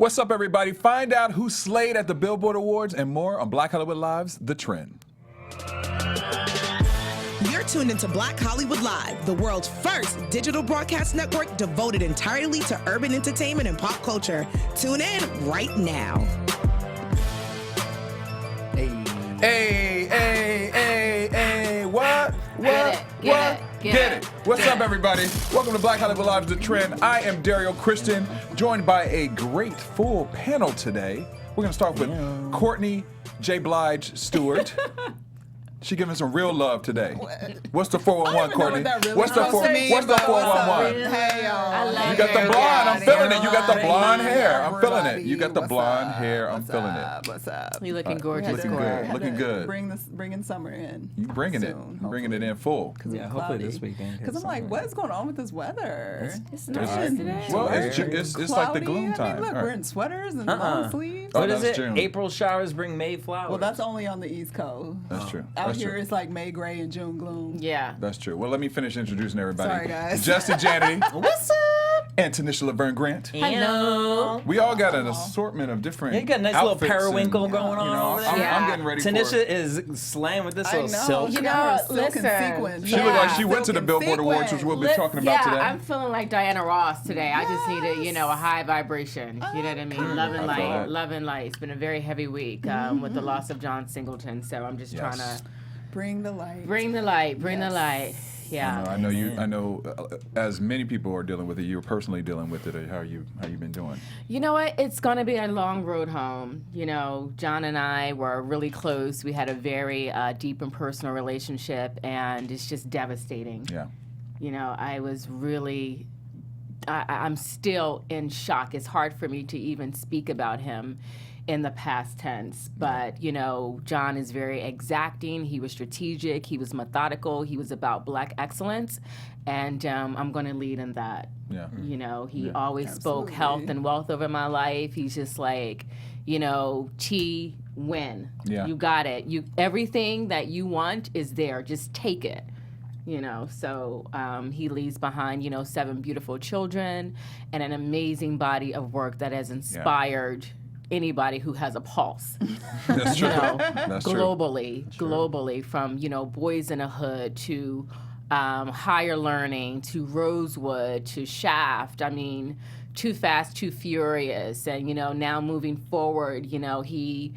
What's up, everybody? Find out who slayed at the Billboard Awards and more on Black Hollywood Live's The Trend. You're tuned into Black Hollywood Live, the world's first digital broadcast network devoted entirely to urban entertainment and pop culture. Tune in right now. Hey, what? Get it. What's up, everybody? Welcome to Black Hollywood Live's The Trend. I am Derrial Christon, joined by a great full panel today. We're going to start with Courtney, J. Blige, Stewart. She giving some real love today. What's the 411, Courtney? What's the 411? Hey, y'all. You got the blonde. I'm feeling it. You got the blonde hair. I'm feeling it. You got the blonde hair. I'm feeling it. What's up? You looking gorgeous. Looking good. Looking good. Bringing summer in. You bringing it. Bringing it in full. Yeah, hopefully this weekend. Because I'm like, what's going on with this weather? It's nice today. Well, it's like the gloom time. I mean, look, we're in sweaters and long sleeves. What is it? June. April showers bring May flowers. Well, that's only on the East Coast. That's true. Out here, it's like May gray and June gloom. Yeah. That's true. Well, let me finish introducing everybody. Sorry, guys. Justin Janedy. What's up? And Tanisha Laverne Grant. Hello. We all got an assortment of different You got a nice little periwinkle going on over there. I'm getting ready Tanisha for it. is slaying with this I little know. silk. She You got know, her silk listen. and sequins. She looked like she Yeah. went to the Billboard Awards, which we'll be talking about today. I'm feeling like Diana Ross today. I just need a high vibration. You know what I mean? Love and I feel light. that. Love and light. It's been a very heavy week with the loss of John Singleton. So I'm just trying to Bring the light. bring the light. Bring the light. Yeah. I know. As many people are dealing with it, you're personally dealing with it. How you been doing? You know what? It's going to be a long road home. You know, John and I were really close. We had a very deep and personal relationship, and it's just devastating. Yeah. You know, I was really, I'm still in shock. It's hard for me to even speak about him in the past tense. But, you know, John is very exacting. He was strategic. He was methodical. He was about Black excellence. And I'm going to lead in that. Yeah. You know, he always spoke health and wealth over my life. He's just like, you know, win. Yeah. You got it. Everything that you want is there. Just take it. You know, so he leaves behind, 7 beautiful children and an amazing body of work that has inspired anybody who has a pulse. That's true. That's globally, from, Boys in the Hood to Higher Learning to Rosewood to Shaft. I mean, Too Fast, Too Furious. And, now moving forward, he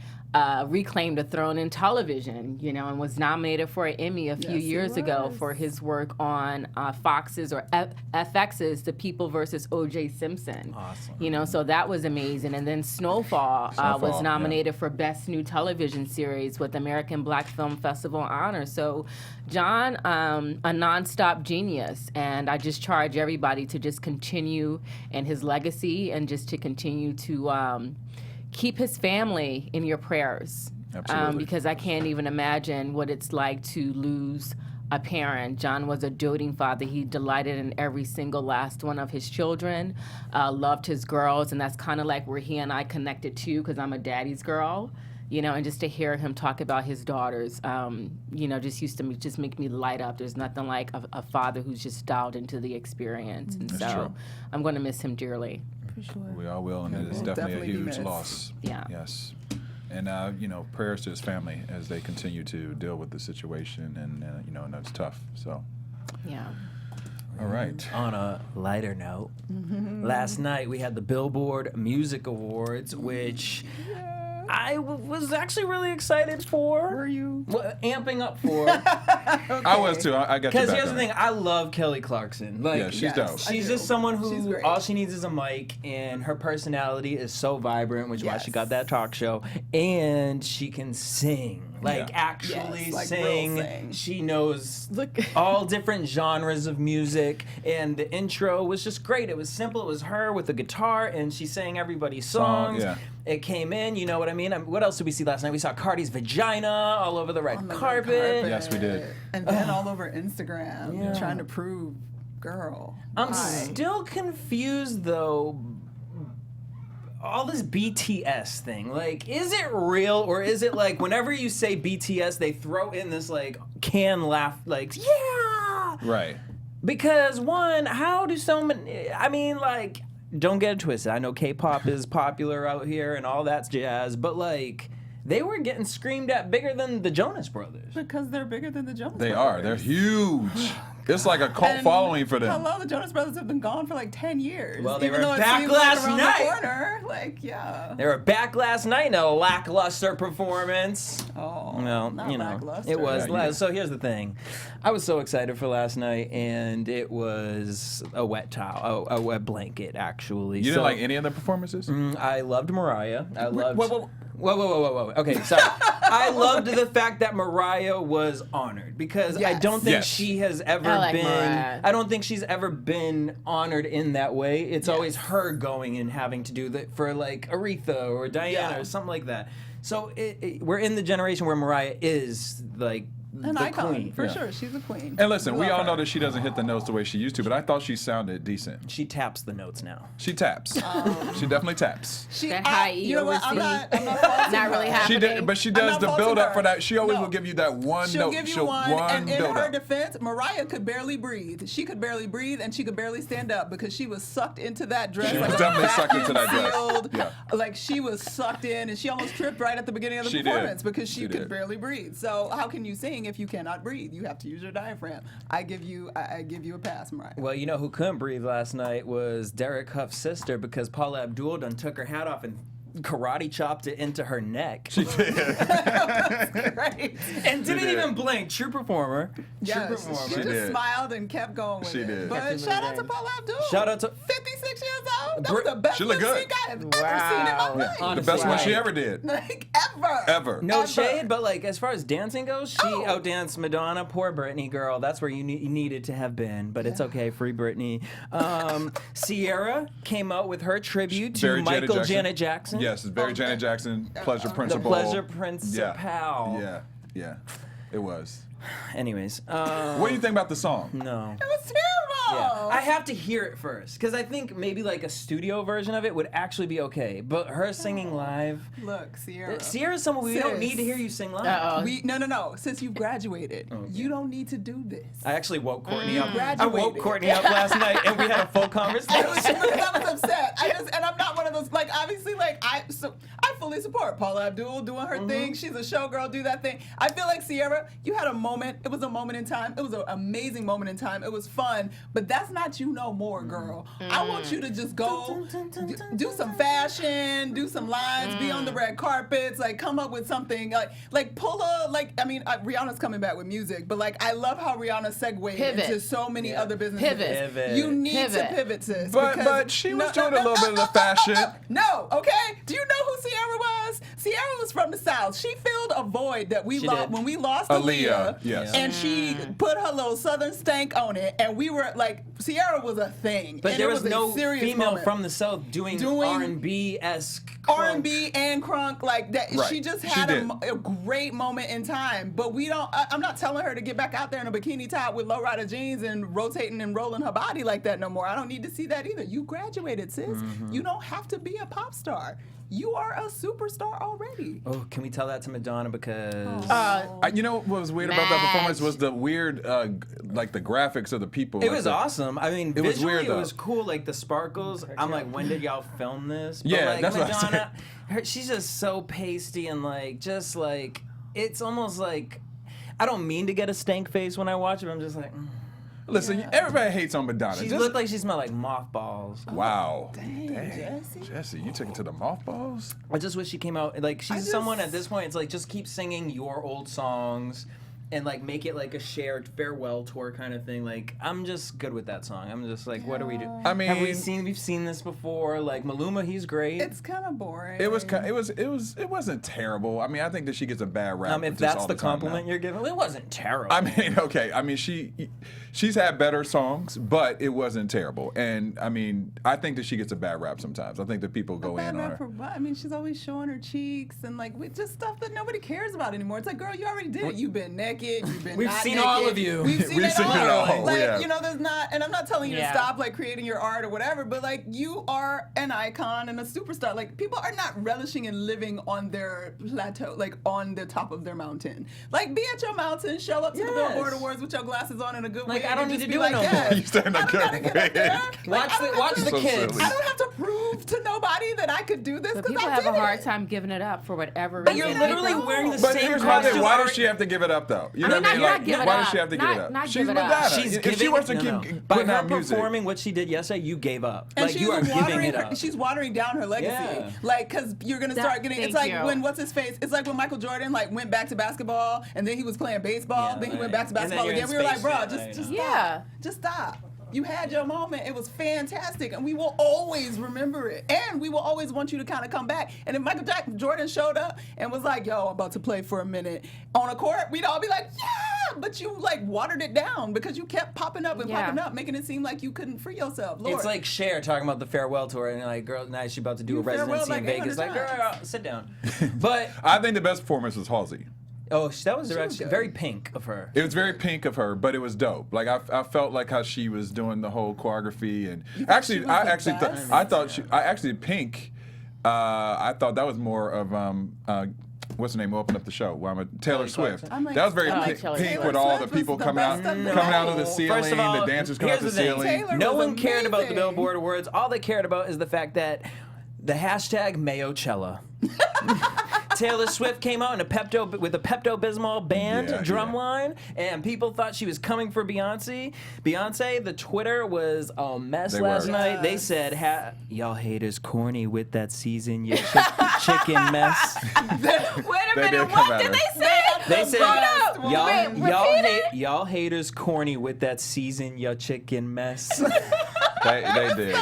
reclaimed a throne in television, and was nominated for an Emmy a few years ago for his work on Fox's or FX's The People versus O.J. Simpson. Awesome. So that was amazing. And then Snowfall was nominated for Best New Television Series with American Black Film Festival Honor. So John, a nonstop genius. And I just charge everybody to just continue in his legacy and just to continue to keep his family in your prayers. Absolutely. Because I can't even imagine what it's like to lose a parent. John was a doting father. He delighted in every single last one of his children, loved his girls, and that's kind of like where he and I connected too, because I'm a daddy's girl. And just to hear him talk about his daughters, just used to just make me light up. There's nothing like a father who's just dialed into the experience. And That's so true. I'm going to miss him dearly. For sure. We all will, and it is definitely a be huge missed. loss. Yeah. Yes. And, prayers to his family as they continue to deal with the situation, and it's tough. So. Yeah. All right. On a lighter note, last night we had the Billboard Music Awards, which I was actually really excited for. Were you? Well, amping up for. I was too. I got your Because back here's the on thing, it. I love Kelly Clarkson. Like, Yeah, she's dope. She's I just do. someone She's who great. all she needs is a mic, and her personality is so vibrant, which is why she got that talk show, and she can sing. Like, Yeah. actually Yes, like real sing. sing. She knows Look. all different genres of music, and the intro was just great. It was simple. It was her with a guitar, and she sang everybody's songs. yeah. It came in, you know what I mean? What else did we see last night? We saw Cardi's vagina all over the red carpet. Yes, we did. And then all over Instagram, trying to prove, girl. I'm why? still confused though. All this BTS thing, like, is it real or is it like whenever you say BTS, they throw in this like canned laugh, like, yeah, Right. Because one, how do so many? I mean, like, don't get it twisted. I know K-pop is popular out here and all that jazz, but like they were getting screamed at bigger than the Jonas Brothers. Because they're bigger than the Jonas They Brothers. are. They're huge. It's like a cult And following for them. Hello, the Jonas Brothers have been gone for like 10 years. Well, they Even were though it back seems last like around night. The corner. Like, yeah. They were back last night in a lackluster performance. Oh, Well, not you know, lackluster. it was. Yeah, So here's the thing, I was so excited for last night, and it was a wet towel, a wet blanket, actually. You didn't like any of the performances? I loved Mariah. I loved. Whoa. Okay, sorry. I loved the fact that Mariah was honored because I Yes. don't think Yes. she has ever I like been. Mariah. I don't think she's ever been honored in that way. It's always her going and having to do that for like Aretha or Diana Yeah. or something like that. So we're in the generation where Mariah is like An the icon, queen. for sure. She's a queen. And listen, we love all her. know that she doesn't hit the notes the way she used to, but I thought she sounded decent. She taps the notes now. She taps. She definitely taps. That high E you know what? I'm over not C. faulting Not really her. happening. She did, but she I'm does not the faulting build up her. for that. She always No. will give you that one She'll note. give you one, and in build her up. defense, Mariah could barely breathe. She could barely breathe, and she could barely stand up because she was sucked into that dress. She like was a definitely sucked into that vacuum dress. sealed. Yeah. Like she was sucked in, and she almost tripped right at the beginning of the She did. performance because she She could did. barely breathe. So how can you sing if you cannot breathe? You have to use your diaphragm. I give you a pass, Mariah. Well, you know who couldn't breathe last night was Derek Huff's sister because Paula Abdul done took her hat off and karate chopped it into her neck. She did. Right. And didn't did. even blink. True performer. Yes, True she performer. just did. smiled and kept going with She it. did. But Kept it shout out to moving. Paula Abdul. Shout out to- 56 years old. That Br- was the best She looked lip good. sync I have ever seen in my Wow. life. The Honestly, best one she right. ever did. Like ever. Ever. No Ever. shade, but like as far as dancing goes, she Oh. outdanced Madonna. Poor Britney, girl. That's where you needed to have been, but it's okay. Free Britney. Sierra came out with her tribute to Very Michael Janet Jackson. Yes, it's very Janet Jackson. Pleasure The Principle. Pleasure Principal. Yeah. It was. Anyways, What do you think about the song? no. It was terrible. I have to hear it first because I think maybe like a studio version of it would actually be okay. But her singing live, Look, Sierra. Sierra's someone we don't Sis. need to hear you sing live. Uh-oh. No. Since you've graduated, you don't need to do this. I actually woke Courtney up. I Graduated. woke Courtney up last night and we had a full It was conversation. just because I was upset. And I'm not one of those, like, obviously, like, I fully support Paula Abdul doing her thing. She's a showgirl, do that thing. I feel like Sierra, you had a moment. It was a moment in time. It was an amazing moment in time. It was fun, but that's not you no more, girl. I want you to just go do some fashion, do some lines, be on the red carpets, like, come up with something, like pull a, like, I mean, Rihanna's coming back with music, but, like, I love how Rihanna segued Pivot. into so many other businesses. Pivot. You need to Pivot. pivot, sis. But because- she was doing a little bit of the fashion. No, okay? Do you know who Sierra was? Sierra was from the South. She filled a void that we She lost did. when we lost Aaliyah, Aaliyah. yes. And she put her little Southern stank on it, and we were like, Sierra was a thing. But and there it was a no serious female moment. from the South doing R&B-esque R&B and crunk like that. Right. She just She had did. a great moment in time. But we don't. I'm not telling her to get back out there in a bikini top with lowrider jeans and rotating and rolling her body like that no more. I don't need to see that either. You graduated, sis. You don't have to be a pop star. You are a superstar already. Oh, can we tell that to Madonna because You know what was weird about that Match. performance was the weird, like the graphics of the people. it like was the- awesome. I mean, It was visually weird, it though. was cool, like the sparkles. I'm like, when did y'all film this? But Yeah, like, that's what I said. Madonna, she's just so pasty and like, just like, it's almost like, I don't mean to get a stank face when I watch it. But I'm just like, Listen, everybody hates on Madonna. she Just- looked like she smelled like mothballs. Wow. Dang, Jesse, you took it to the mothballs? I just wish she came out like she's just- someone at this point. It's like just keep singing your old songs, and like make it like a shared farewell tour kind of thing. Like I'm just good with that song. I'm just like, what do we do? I mean, we've seen this before. Like Maluma, he's great. It's kind of boring. it wasn't terrible. I mean, I think that she gets a bad rap. If just that's all the the time compliment now. you're giving, it wasn't terrible. I mean, okay. I mean, she's had better songs, but it wasn't terrible. And I mean, I think that she gets a bad rap sometimes. I think that people go Bad in on rap her. for what? I mean, she's always showing her cheeks and like with just stuff that nobody cares about anymore. It's like, girl, you already did it. You've been naked. naked. You've been We've not seen naked. all of you. We've seen We've it seen it all. all, Like, yeah. you know, there's not, and I'm not telling you to Yeah. stop like creating your art or whatever, but like you are an icon and a superstar. Like people are not relishing and living on their plateau, like on the top of their mountain. Like be at your mountain, show up to the Billboard Awards with your glasses on and a good Like, wig I don't and need just to be do like, it no yes, more. You stay in a I don't gotta good get up there. wig. Like, I don't Watch have the to- So kids. silly. I don't have to prove to nobody that I could do this But because people I have did a hard it. time giving it up for whatever But reason. you're literally People- wearing the But same here's my thing. costume. Why does she have to give it up, though? You know I mean, what I mean? not Like, give it why does up. she have to give it up? Not She's give it up. Madonna. She's If giving. she wants to no, no. keep By putting her out music. performing what she did yesterday, you gave up. And Like she's you are giving watering, it up. she's watering down her legacy. Yeah. Like, because you're going to start getting, it's like Thank you. when, what's his face? It's like when Michael Jordan, like, went back to basketball, and then he was playing baseball, Yeah, then he right. went back to And then basketball you're again. in We were like, Space bro, Jam, just right. stop. Yeah. Just stop. You had your moment. It was fantastic, and we will always remember it. And we will always want you to kind of come back. And if Michael Jordan showed up and was like, yo, I'm about to play for a minute on a court, we'd all be like, yeah, but you like watered it down because you kept popping up and Yeah. popping up, making it seem like you couldn't free yourself. Lord. It's like Cher talking about the farewell tour, and like, girl, now she's about to do You a farewell residency like in Vegas. 800 Like, times. girl, sit down. But I think the best performance was Halsey. oh, that was was actually good. very pink of her. It was very pink of her, but it was dope. Like I felt like how she was doing the whole choreography, and think actually, she was I the actually, best? I thought she, I actually Pink. I thought that was more of what's her name? Who opened up the show? Taylor Swift. Clarkson. I'm like, That was very I like pink, Taylor pink Swift. with all the Taylor Swift people was the coming out, best of the coming out of the night. ceiling. First of all, The dancers coming out here's the the thing. ceiling. Taylor No was one cared about the amazing. Billboard Awards. All they cared about is the fact that the hashtag Mayochella. Taylor Swift came out in a Pepto-Bismol band Yeah, drum yeah. line, and people thought she was coming for Beyonce. The Twitter was a mess They last were. night. They said, y'all haters corny with that season, you chicken mess. Wait a They minute, did come what at did her. they say? They said, best one. Wait, y'all haters corny with that season, you chicken mess. They did.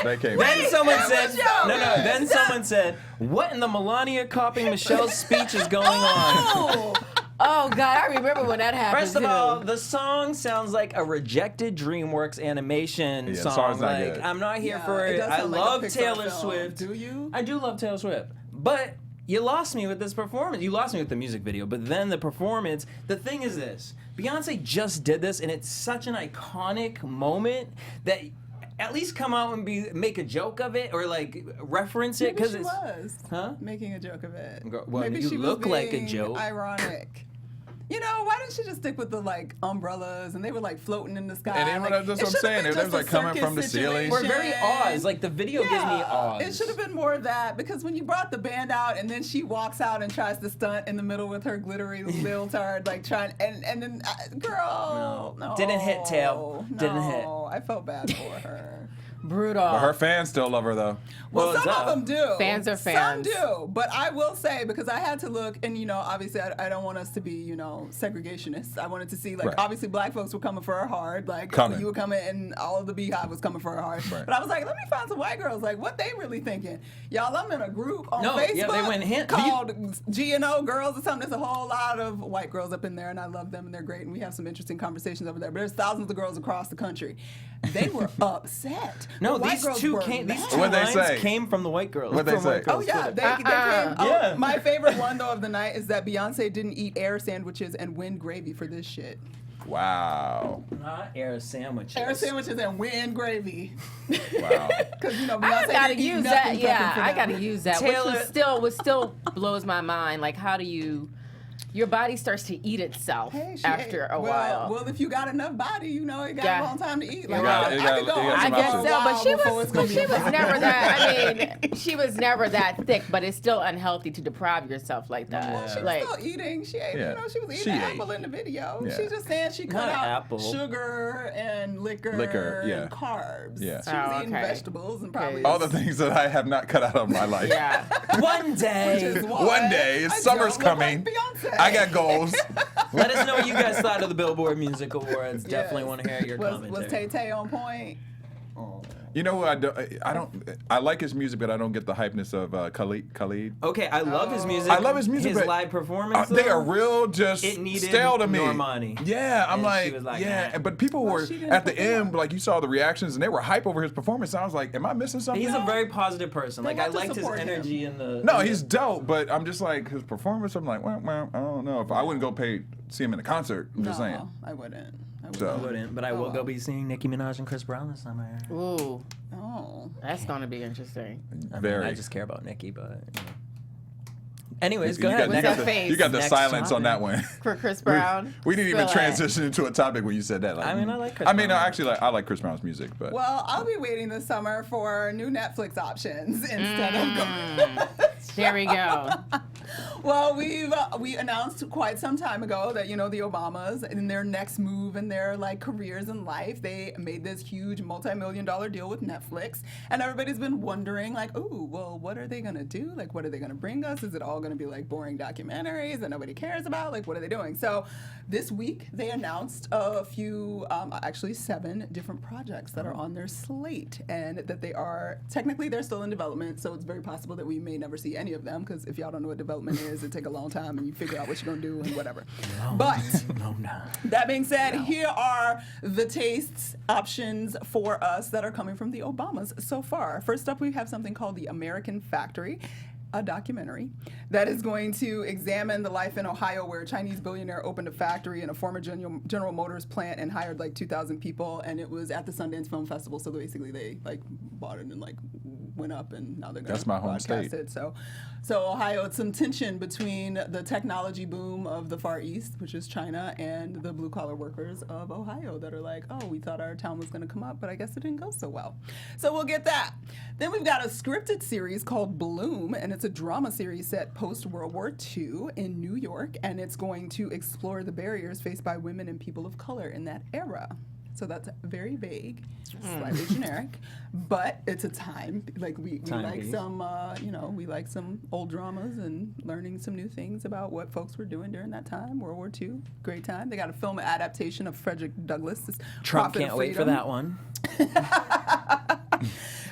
They came. Then someone said, show. Then someone said, what in the Melania copying Michelle's speech is going on? Oh God, I remember when that happened. First of too. all, the song sounds like a rejected DreamWorks animation Yeah, the song. song's not Like, good. I'm not here Yeah, for it it. does I sound like a love Pixar Taylor film. Swift. Do you? I do love Taylor Swift. But you lost me with this performance. You lost me with the music video, but then the performance. The thing is this. Beyonce just did this, and it's such an iconic moment that at least come out and make a joke of it or like reference it Maybe she it's was Huh? making a joke of it. Well, Maybe you she look was like a being joke. Ironic. You know, why didn't she just stick with the like umbrellas and they were like floating in the sky? And then like, that's what it I'm should've saying. been It was just a like coming from the circus ceiling. We're very situation. Oz. Like the video gives me Oz. It should have been more of that because when you brought the band out and then she walks out and tries to stunt in the middle with her glittery leotard, like trying and then girl, no, Didn't hit, Tail. Didn't hit. I felt bad for her. brutal. But her fans still love her though. Well, some duh. of them do. Fans are fans. Some do. But I will say, because I had to look, and, you know, obviously I don't want us to be, you know, segregationists. I wanted to see, like, Right. obviously black folks were coming for her hard. Like, Coming. you were coming, and all of the Beehive was coming for her hard. Right. But I was like, let me find some white girls. Like, what they really thinking? Y'all, I'm in a group on No, Facebook yeah, they went hint- called G&O Girls or something. There's a whole lot of white girls up in there, and I love them, and they're great, and we have some interesting conversations over there. But there's thousands of girls across the country. They were upset. No, The white these girls two were came. These mad. two What'd they lines say? came from the white girls. What'd they from white say? Oh girls yeah, Twitter. they came. Oh, Yeah. my favorite one though of the night is that Beyonce didn't eat air sandwiches and win gravy for this shit. Wow. Not air sandwiches. Air sandwiches and win gravy. Wow. Because you know I Beyonce gotta didn't eat use nothing that. prepping Yeah, for I them. gotta use that. Taylor- Which still blows my mind. Like, how do you? Your body starts to eat itself Hey, she after ate. a while. Well, if you got enough body, you know, it got Yeah. a long time to eat. You Like, got- I you could got- go you got on some I for a guess options. so, while but she before was it's gonna be a problem. never that. I mean, she was never that thick. But it's still unhealthy to deprive yourself like that. Yeah. She was Like, still eating. She ate, Yeah. you know, she was eating She an ate. apple in the video. Yeah. She's just saying she cut Not out apple. sugar and liquor, yeah. and carbs. Yeah. She was Oh, eating okay. vegetables and probably All the things that I have not cut out of my life. yeah. One day. Why One day, I summer's don't look like coming. Beyonce. I got goals. Let us know what you guys thought of the Billboard Music Awards. Definitely Yes. want to hear your Was commentary. Tay Tay on point? You know who I don't. I like his music, but I don't get the hypeness of Khalid. Okay, I love his music. I love his music, His but live performance. They though, are real just It needed stale to me. Normani. Yeah, I'm And like, she was like, yeah, nah. but people Well, were she didn't at the perform. end, like you saw the reactions, and they were hype over his performance. I was like, am I missing something? He's a very positive person. They Like I want to liked his support him. energy in the. No, he's dope, but I'm just like his performance. I'm like, well, I don't know if I wouldn't go pay see him in a concert. I'm just saying. I wouldn't. So- I wouldn't, but I will go be seeing Nicki Minaj and Chris Brown this summer. Ooh, Oh. that's gonna be interesting. I mean, Very. I just care about Nicki, but. You know. Anyways, You go ahead. got, you What's got that the, face? you got the Next silence on that topic. one. For Chris Brown. We didn't even Spill it. transition into a topic when you said that. Like, I mean, I like Chris I mean, no, Brown. actually, I like Chris Brown's music, but Well, I'll be waiting this summer for new Netflix options instead of going. There we go. Well, we announced quite some time ago that the Obamas in their next move in their like careers in life, they made this huge multi-million-dollar deal with Netflix, and everybody's been wondering like, ooh, well, what are they gonna do? Like, what are they gonna bring us? Is it all gonna be like boring documentaries that nobody cares about? Like, what are they doing? So this week they announced a few, actually 7 different projects that are on their slate, and that they are technically they're still in development. So it's very possible that we may never see any of them because if y'all don't know what development is, it take a long time and you figure out what you're gonna do and whatever. But that being said, here are the tastes options for us that are coming from the Obamas so far. First up, we have something called The American Factory, a documentary that is going to examine the life in Ohio where a Chinese billionaire opened a factory in a former General Motors plant and hired like 2,000 people, and it was at the Sundance Film Festival. So basically they like bought it and like went up, and now they're going That's to my home broadcast state. it. So Ohio, it's some tension between the technology boom of the Far East, which is China, and the blue collar workers of Ohio that are like, oh, we thought our town was going to come up, but I guess it didn't go so well. So we'll get that. Then we've got a scripted series called Bloom, and it's a drama series set post-World War II in New York, and it's going to explore the barriers faced by women and people of color in that era. So that's very vague, slightly generic, but it's a time. Like we like piece. some, we like some old dramas and learning some new things about what folks were doing during that time. World War II, great time. They got a film adaptation of Frederick Douglass. Trump Prophet of can't wait for Freedom. that one.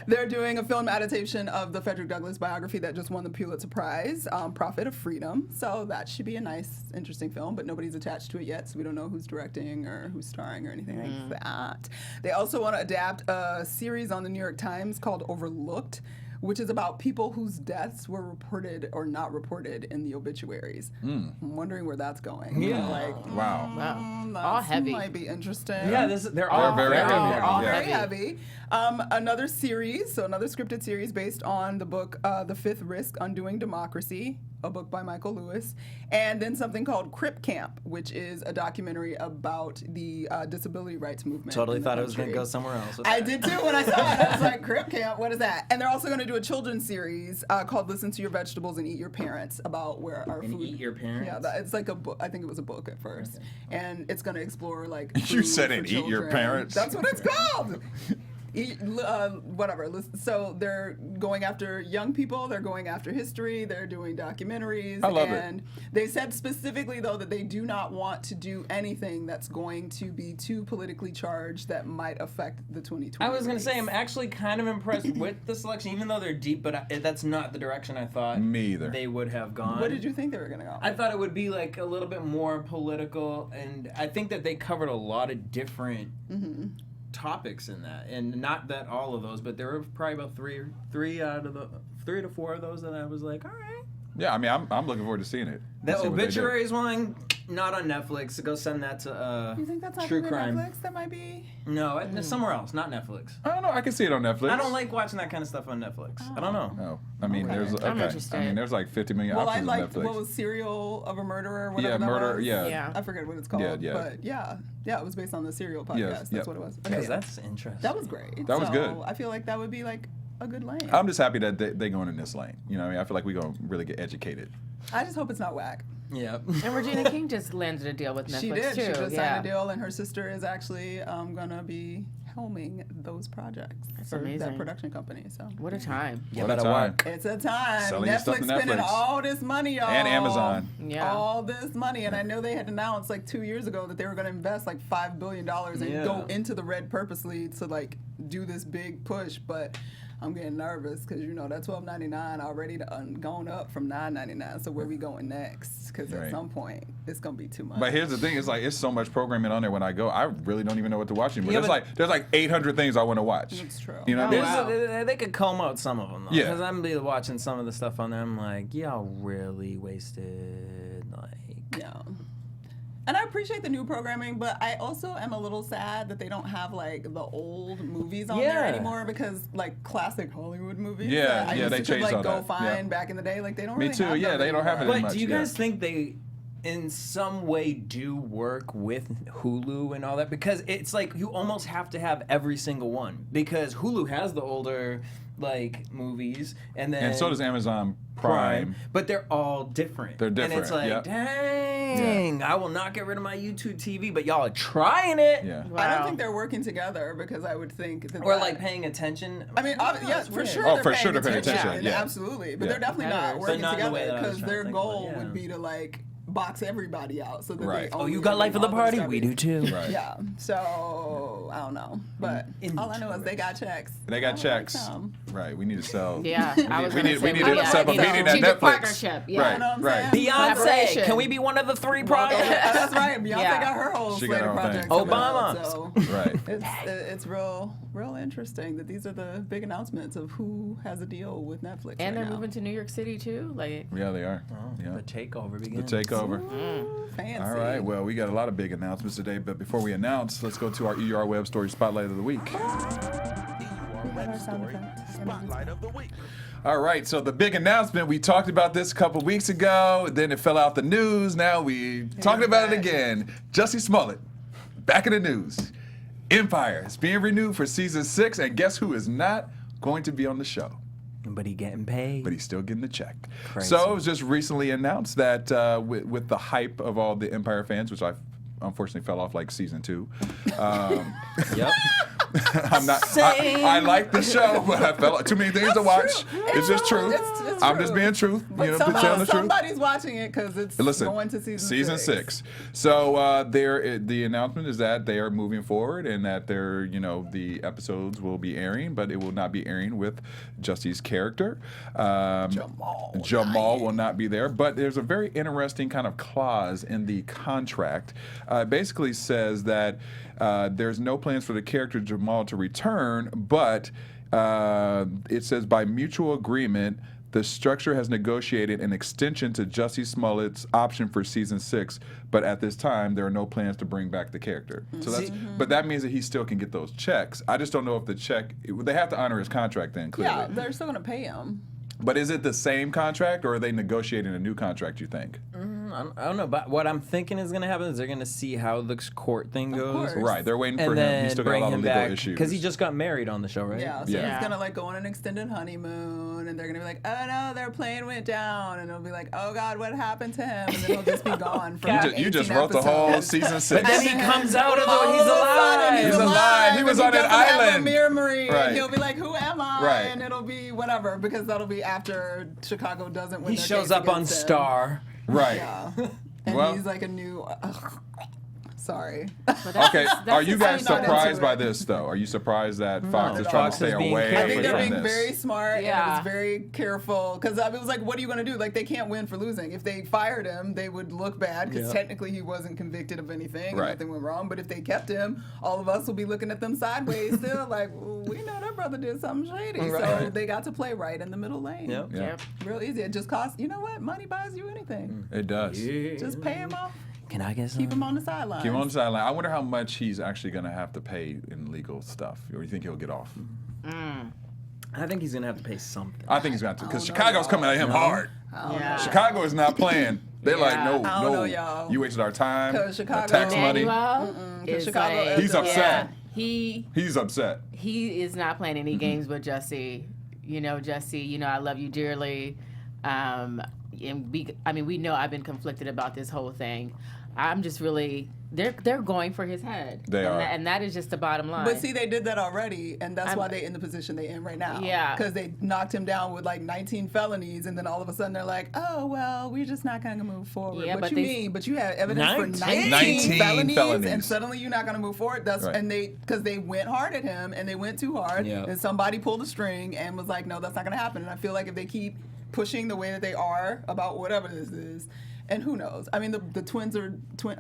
They're doing a film adaptation of the Frederick Douglass biography that just won the Pulitzer Prize, Prophet of Freedom. So that should be a nice, interesting film, but nobody's attached to it yet, so we don't know who's directing or who's starring or anything like that. They also want to adapt a series on the New York Times called Overlooked, which is about people whose deaths were reported or not reported in the obituaries. I'm wondering where that's going. Yeah. wow. That All heavy. might be interesting. Yeah, they're all very very heavy. All Yeah. very heavy. Another series, so another scripted series based on the book The Fifth Risk, Undoing Democracy, a book by Michael Lewis, and then something called Crip Camp, which is a documentary about the disability rights movement. Totally in the thought it was going to country. go somewhere else. with I that. did too when I saw it. I was like, Crip Camp, what is that? And they're also going to do a children's series called Listen to Your Vegetables and Eat Your Parents about where our And food. Eat Your Parents? Yeah, it's like a book. I think it was a book at first. And it's going to explore like. You food said for it, Eat Your children. Parents? That's what it's called. Whatever. So they're going after young people. They're going after history. They're doing documentaries. I love it. And they said specifically though that they do not want to do anything that's going to be too politically charged that might affect the 2020. I was going to say, race. I'm actually kind of impressed with the selection, even though they're deep, but that's not the direction I thought Me either. they would have gone. What did you think they were gonna go? I thought it would be like a little bit more political, and I think that they covered a lot of different topics in that, and not that all of those, but there were probably about three out of the 3 to 4 of those that I was like, all right. Yeah, I mean, I'm looking forward to seeing it. The See what they do. obituaries one, not on Netflix. Go send that to you think that's not True gonna be Crime. Netflix? That might be. No, somewhere else, not Netflix. I don't know. I can see it on Netflix. I don't like watching that kind of stuff on Netflix. I don't know. Oh, I mean, Okay. there's I'm okay. interested. I mean, there's like 50 million Well, I options on liked Netflix. what was Serial of a Murderer, or whatever Yeah, that murder. was. Yeah. Yeah. I forget what it's called. Yeah. But yeah, it was based on the Serial podcast. Yes, That's yep. what it was. Because Okay. that's interesting. That was great. That was So good. I feel like that would be like a good lane. I'm just happy that they going in this lane. You know, what I mean, I feel like we're gonna really get educated. I just hope it's not whack. Yeah. And Regina King just landed a deal with Netflix She did. too. She just yeah. signed a deal, and her sister is actually gonna be helming those projects for that amazing. production company. So What a time. You What a better time. work. it's a time. Selling your stuff Netflix to spending Netflix. all this money, y'all. And Amazon. Yeah. All this money, and I know they had announced like 2 years ago that they were going to invest like $5 billion and Yeah. go into the red purposely to like do this big push, but I'm getting nervous because that $12.99 already gone up from $9.99. So where we going next? Because Right. at some point it's gonna be too much. But here's the thing: it's like it's so much programming on there. When I go, I really don't even know what to watch anymore. Yeah, there's like 800 things I want to watch. It's true. You know what I Oh, mean? wow. They could comb out some of them, though. Yeah. Because I'm watching some of the stuff on there. I'm like, y'all really wasted, like. Yeah. And I appreciate the new programming, but I also am a little sad that they don't have like the old movies on there anymore, because like classic Hollywood movies that I used they to changed like all go that. find back in the day, like they don't Me really too, have yeah, them they don't have it anymore. as But much, do you guys think they, in some way, do work with Hulu and all that? Because it's like you almost have to have every single one, because Hulu has the older like movies, and so does Amazon Prime. But they're all different. They're different. And it's like, yep. dang, I will not get rid of my YouTube TV, but y'all are trying it. Yeah. I don't think they're working together, because I would think that Or like paying attention. I mean, It's for weird. sure. Oh, they're for sure paying they're paying attention, yeah. Absolutely, but Yeah. they're definitely not But working not in the way together, that I was because trying to their think goal about it, would be to like box everybody out, so that Right. they Oh, only you got life of the all party? stuff. We do too. Right. Yeah. So I don't know, but all I know is they got checks. They got I would checks. like some. Right. We need to sell. Yeah, I was we gonna need say, to yeah, set up a you know, meeting at strategic Netflix. partnership, yeah. Right. You know what I'm Right. saying? Beyonce, Collaboration. can we be one of the 3 Oh, projects? that's right. Beyonce Yeah. got her whole She slate got of her own projects. thing. coming out, Obama. so Right. it's real interesting that these are the big announcements of who has a deal with Netflix. And they're right now. moving to New York City too. Like, Yeah, they are. Yeah. The takeover The begins. takeover. Fancy. All right. Well, we got a lot of big announcements today, but before we announce, let's go to our ER Web Story Spotlight of the Week. Spotlight of the week. All right, so the big announcement, we talked about this a couple weeks ago, then it fell out the news, now we talking about it again. Jussie Smollett, back in the news. Empire is being renewed for season 6, and guess who is not going to be on the show? But he getting paid. But he's still getting the check. Crazy. So it was just recently announced that with the hype of all the Empire fans, which I unfortunately fell off like season 2. Yep. I'm not. I like the show, but I felt like too many things to watch. true. It's just true. It's I'm true. just being truth. But telling the truth. somebody's watching it because it's Listen, going to season 6. So the announcement is that they are moving forward and that the episodes will be airing, but it will not be airing with Jussie's character. Jamal will not be there, but there's a very interesting kind of clause in the contract. It basically says that there's no plans for the character Jamal to return, but it says by mutual agreement, the structure has negotiated an extension to Jussie Smollett's option for season 6, but at this time there are no plans to bring back the character. So but that means that he still can get those checks. I just don't know if the check, they have to honor his contract then, clearly. Yeah, they're still going to pay him. But is it the same contract, or are they negotiating a new contract, you think? I don't know, but what I'm thinking is going to happen is they're going to see how the court thing goes. course. Right, they're waiting for And him. then He's still got a bring lot of him legal back issues. because he just got married on the show, right? Yeah, so Yeah. he's gonna like go on an extended honeymoon, and they're gonna be like, "Oh no, their plane went down," and it'll be like, "Oh God, what happened to him?" And then he'll just be gone for like You just 18 wrote the whole episodes. season 6. But then he comes out of the All he's of a sudden, alive. He's alive. He was and on that doesn't have island. a memory, Right. and he'll be like, "Who am I?" Right. And it'll be whatever, because that'll be after Chicago doesn't win. He their shows case up on against him. Star. Right. Yeah. And Well- he's like a new. Sorry. Okay, are you guys I'm not into surprised by it. this, though? Are you surprised that Fox is at trying all. to stay Fox is being away careful. I think they're from being this? very smart and it Yeah. was very careful, because it was like, what are you going to do? Like, they can't win for losing. If they fired him, they would look bad, because Yeah. technically he wasn't convicted of anything. Right. And nothing went wrong. But if they kept him, all of us will be looking at them sideways still, like, "Ooh, we know that brother did something shady." So Right. they got to play right in the middle lane. Yep. Yeah, Yep. Real easy. It just costs, you know what? Money buys you anything. it does. Just pay him off. Can I get some? Keep him on the sideline. Keep him on the sideline. I wonder how much he's actually going to have to pay in legal stuff, or you think he'll get off? I think he's going to have to pay something. I think he's going to, because Oh, no, Chicago's y'all. coming at him hard. Yeah. Chicago is not playing. They're like, Yeah. no, I don't know, no, y'all. you wasted our time, 'Cause our Chicago- tax money. Emmanuel is Chicago like, He's upset. Yeah, He's upset. he is not playing any games with Jussie. Jussie, I love you dearly. And we know I've been conflicted about this whole thing. I'm just really, they're going for his head. They are. And that is just the bottom line. But see, they did that already, and that's why they're in the position they're in right now. Yeah. Because they knocked him down with like 19 felonies, and then all of a sudden they're like, "Oh well, we're just not going to move forward." Yeah, what but you they- mean? But you have evidence for 19 19 felonies, and felonies. suddenly you're not going to move forward. That's Right. and because they went hard at him, and they went too hard, Yeah. and somebody pulled a string and was like, "No, that's not going to happen." And I feel like if they keep pushing the way that they are about whatever this is. And who knows? I mean, the twins are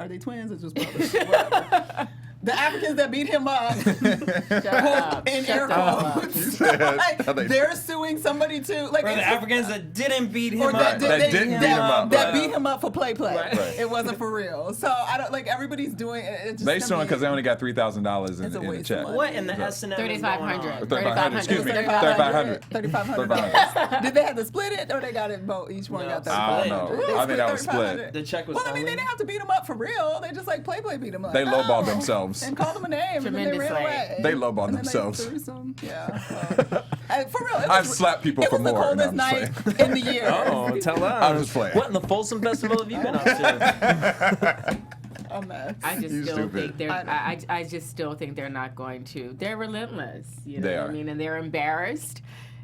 they twins or just brothers? Whatever. The Africans that beat him up, Shut up. in Shut air the fuck up. quotes, How they- they're suing somebody too. Like Or the it's- Africans that didn't beat him or up. That didn't beat him up, That right. beat him up for play. Right. Right. It wasn't for real. So I don't like everybody's doing it. It's just They to suing me- because they only got $3,000 in It's a the waste of check. money. What in the So- S&M is 3,500. going on? 3,500. Excuse me. 3,500. 3,500. $3,500. Did they have to split it, or they got it both? Each one No, got I don't $3,500. know. They I think that was split split. $3,500. The check was Well, I mean, only- they didn't have to beat him up for real. They just like play beat him up. They lowballed themselves. and called him a name, and then they ran Tremendously. away. They lowballed And then they themselves. threw some- Yeah. For real. I've slapped people for more. It was the coldest No, I'm night just in the year. Oh, tell us. I'm just playing. What in the Folsom Festival have you been up to? A mess. I just You still stupid. think they're. I just still think they're not going to. They're relentless. You know They what are. I mean? And they're embarrassed.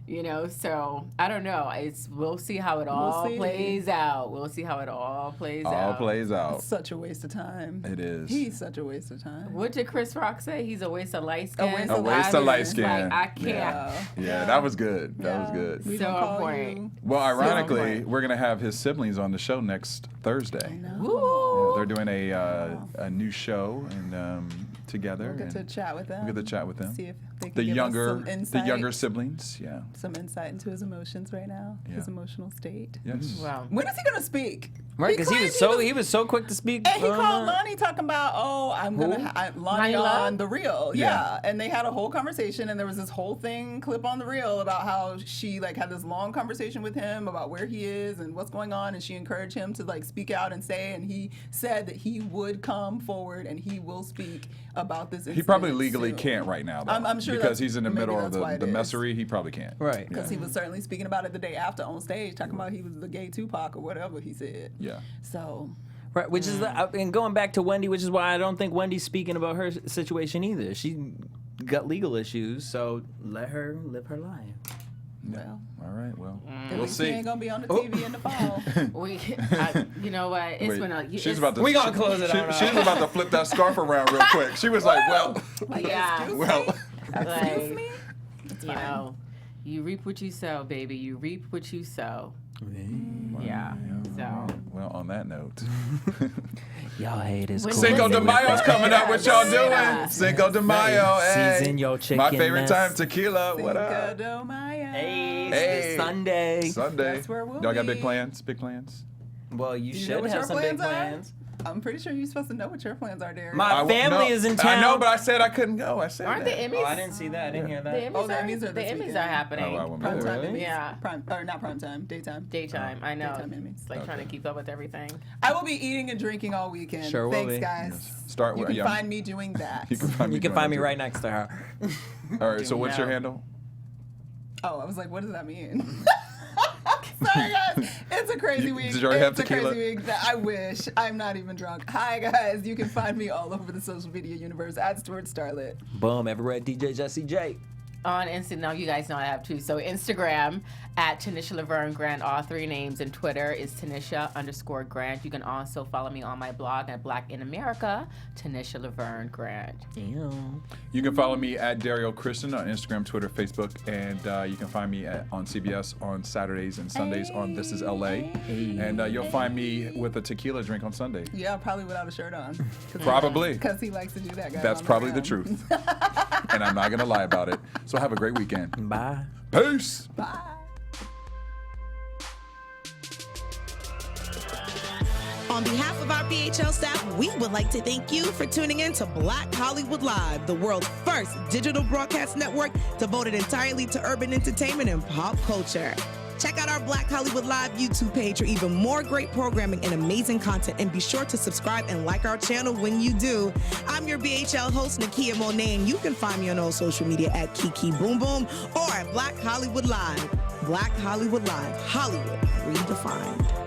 You know, so I don't know. We'll see how it all see. plays out. We'll see how it all plays out. All plays out. Such a waste of time. It is. He's such a waste of time. What did Chris Rock say? He's a waste of light skin. waste A of waste of light skin. Like, I can't. Yeah, that was good. That was Yeah. good. We So gonna call important. you. Well, ironically, point. we're gonna have his siblings on the show next Thursday. Woo. Yeah, they're doing a new show and together. We'll get to and chat with them. we'll get to chat with them. See if they can The give younger, us some insight, the younger siblings. Yeah. some insight into his emotions right now, his Yeah. emotional state. Yes. Wow. When is he gonna speak? Right, because claimed he was so quick to speak. And he on called that. Lonnie talking about, oh, I'm gonna Lonnie Lonnie Love? on the reel, Yeah. yeah. And they had a whole conversation, and there was this whole thing clip on the reel about how she like had this long conversation with him about where he is and what's going on, and she encouraged him to like speak out and say, and he said that he would come forward and he will speak about this. He probably incident legally soon. can't right now, though. I'm sure because that's- he's in the maybe middle of that's why the it is. messery. He probably can't. Right. Because he was certainly speaking about it the day after on stage, talking about he was the gay Tupac or whatever he said. Yeah. So Right, which is and going back to Wendy, which is why I don't think Wendy's speaking about her situation either. She got legal issues, so let her live her life. well, All right. Well, at we'll least he see. ain't gonna be on the TV in the fall. You know what? It's Wait, been a. she's it's- about to. We gonna close it out. She was about to flip that scarf around real quick. She was like, "Well, Yeah. well." Excuse me. You know, you reap what you sow, baby. You reap what you sow. Yeah. So. Well, on that note, Y'all hate is When- cool. Cinco de Listen, Mayo's coming up. What y'all doing? Yeah. Cinco de Mayo. Hey. Season your chicken My favorite mess. time, tequila. What Cinco up? de Mayo. Hey, Hey. it's Sunday. Sunday. That's where we'll Y'all got big be. plans? Big plans? Well, you Do you should know what have your some big plans are? plans. I'm pretty sure you're supposed to know what your plans are, Derek. My family is in town. I know, but I said I couldn't go. I said Aren't that. the Emmys? Oh, I didn't see that. I didn't hear The that. Emmys Oh, the are, Emmys are the this Emmys weekend. are happening. Oh, I won't be prime there. time Really? Emmys. Yeah. Not prime time, daytime. Daytime. I know. Daytime Emmys. Like trying to Okay. keep up with everything. I will be eating and drinking all weekend. Sure will Thanks, be. guys. Yes. Start You with can yeah. find me doing that. You can find me, You can doing find that me too. right next to her. All right. So what's your No. handle? Oh, I was like, what does that mean? Sorry, guys. It's a crazy week. Did you already have It's a tequila? crazy week. I wish. I'm not even drunk. Hi, guys. You can find me all over the social media universe at Stewart Starlet. Boom, everywhere at DJ Jesse J. On Instagram, now you guys know I have two. So Instagram at Tanisha Laverne Grant, all three names, and Twitter is Tanisha_Grant. You can also follow me on my blog at Black in America, Tanisha Laverne Grant. Damn. You can follow me at Derrial Christon on Instagram, Twitter, Facebook, and you can find me on CBS on Saturdays and Sundays on This Is LA. And you'll find me with a tequila drink on Sunday. Yeah, probably without a shirt on. Probably. Because he likes to do that, guys. That's on probably the ground. truth. And I'm not going to lie about it. So have a great weekend. Bye. Peace. Bye. On behalf of our BHL staff, we would like to thank you for tuning in to Black Hollywood Live, the world's first digital broadcast network devoted entirely to urban entertainment and pop culture. Check out our Black Hollywood Live YouTube page for even more great programming and amazing content, and be sure to subscribe and like our channel when you do. I'm your BHL host, Nakia Monet, and you can find me on all social media at Kiki Boom Boom or at Black Hollywood Live. Black Hollywood Live, Hollywood redefined.